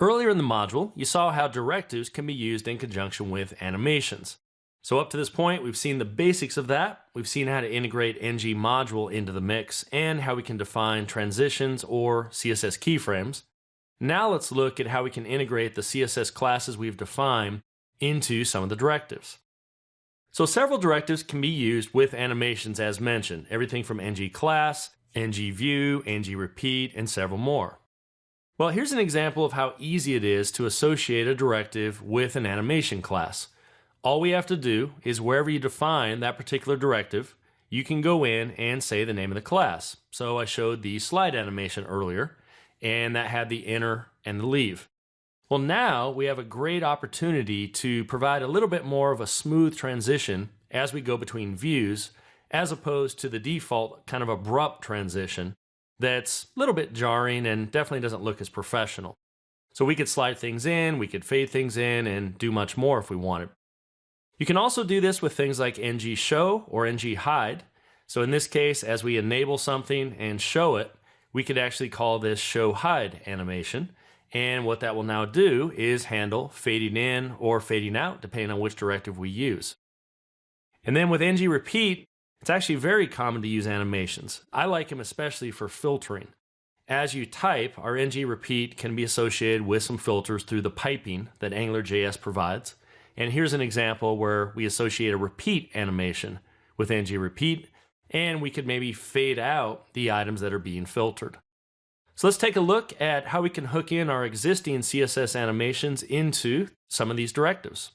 Earlier in the module, you saw how directives can be used in conjunction with animations. So up to this point, we've seen the basics of that. We've seen how to integrate ng module into the mix and how we can define transitions or CSS keyframes. Now let's look at how we can integrate the CSS classes we've defined into some of the directives. So several directives can be used with animations as mentioned, everything from ng class, ng view, ng repeat, and several more. Well, here's an example of how easy it is to associate a directive with an animation class. All we have to do is wherever you define that particular directive, you can go in and say the name of the class. So I showed the slide animation earlier, and that had the enter and the leave. Well, now we have a great opportunity to provide a little bit more of a smooth transition as we go between views, as opposed to the default kind of abrupt transition that's a little bit jarring and definitely doesn't look as professional. So we could slide things in, we could fade things in, and do much more if we wanted. You can also do this with things like ng show or ng hide. So in this case, as we enable something and show it, we could actually call this show hide animation. And what that will now do is handle fading in or fading out, depending on which directive we use. And then with ng repeat, it's actually very common to use animations. I like them especially for filtering. As you type, our ng repeat can be associated with some filters through the piping that AngularJS provides. And here's an example where we associate a repeat animation with ng repeat, and we could maybe fade out the items that are being filtered. So let's take a look at how we can hook in our existing CSS animations into some of these directives.